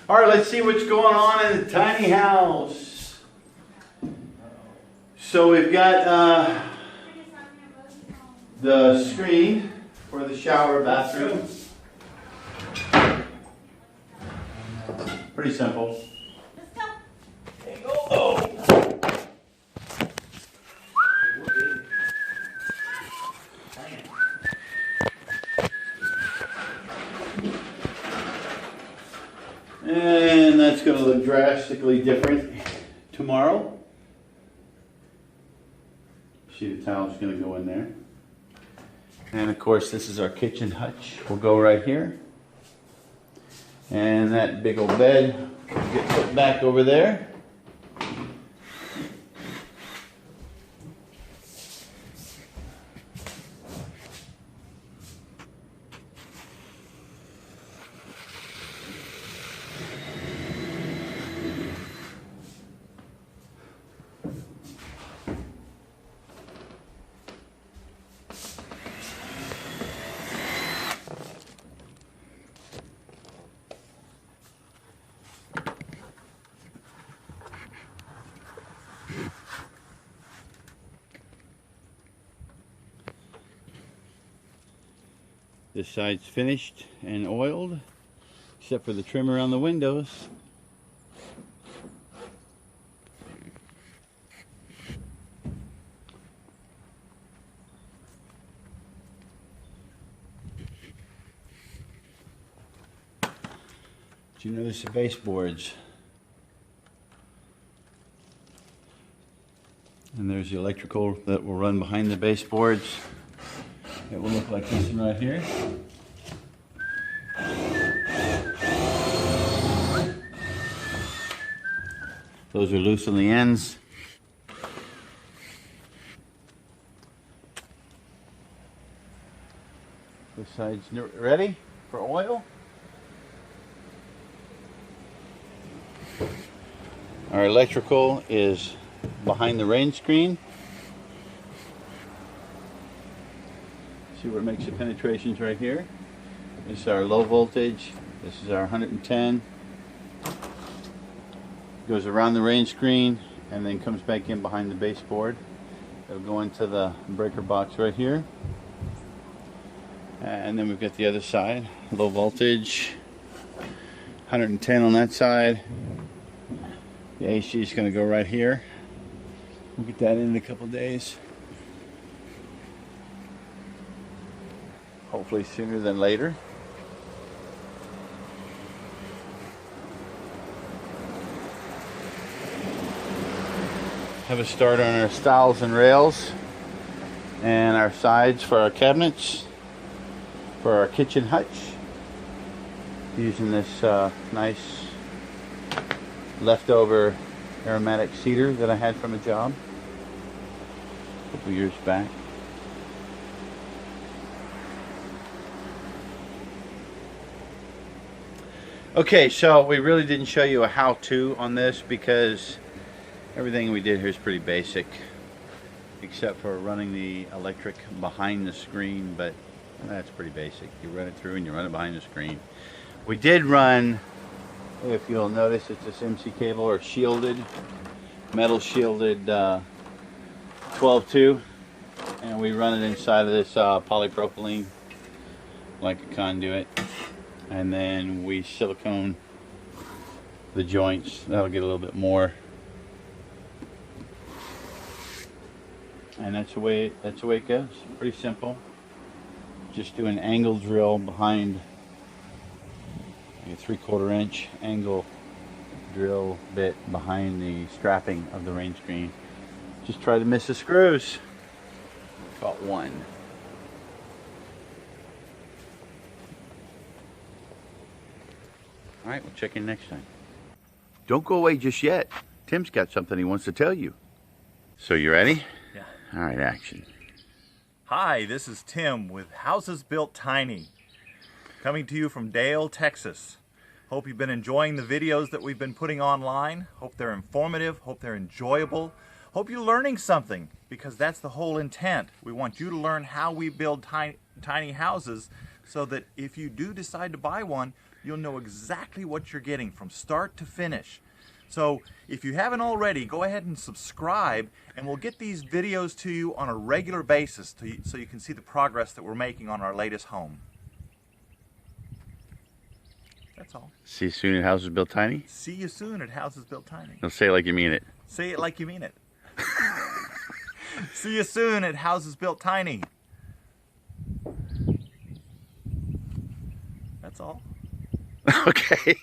All right, let's see what's going on in the tiny house. So we've got the screen for the shower bathroom. Pretty simple. There you go. Oh. And that's going to look drastically different tomorrow. See, the tile's going to go in there. And of course, this is our kitchen hutch. We'll go right here. And that big old bed will get put back over there. This side's finished and oiled, except for the trim around the windows. Did you notice the baseboards? And there's the electrical that will run behind the baseboards. It will look like this one right here. Those are loose on the ends. This side's ready for oil. Our electrical is behind the rain screen. See where it makes the penetrations right here. This is our low voltage. This is our 110. Goes around the rain screen and then comes back in behind the baseboard. It'll go into the breaker box right here. And then we've got the other side, low voltage, 110 on that side. The AC is going to go right here. We'll get that in a couple days. Hopefully sooner than later. Have a start on our stiles and rails and our sides for our cabinets for our kitchen hutch, using this nice leftover aromatic cedar that I had from a job a couple years back. Okay, so we really didn't show you a how-to on this because everything we did here is pretty basic, except for running the electric behind the screen, but that's pretty basic. You run it through and you run it behind the screen. We did run, if you'll notice, it's this MC cable or shielded, metal shielded 12-2, and we run it inside of this polypropylene like a conduit. And then we silicone the joints. That'll get a little bit more. And that's the way it goes. Pretty simple. Just do an angle drill behind a 3/4 inch angle drill bit behind the strapping of the rain screen. Just try to miss the screws. Caught one. All right, we'll check in next time. Don't go away just yet. Tim's got something he wants to tell you. So you ready? Yeah. All right, action. Hi, this is Tim with Houses Built Tiny, coming to you from Dale, Texas. Hope you've been enjoying the videos that we've been putting online. Hope they're informative, hope they're enjoyable. Hope you're learning something, because that's the whole intent. We want you to learn how we build tiny houses so that if you do decide to buy one, you'll know exactly what you're getting from start to finish. So if you haven't already, go ahead and subscribe, and we'll get these videos to you on a regular basis so you can see the progress that we're making on our latest home. That's all. See you soon at Houses Built Tiny. See you soon at Houses Built Tiny. Now say it like you mean it. Say it like you mean it. See you soon at Houses Built Tiny. That's all. Okay.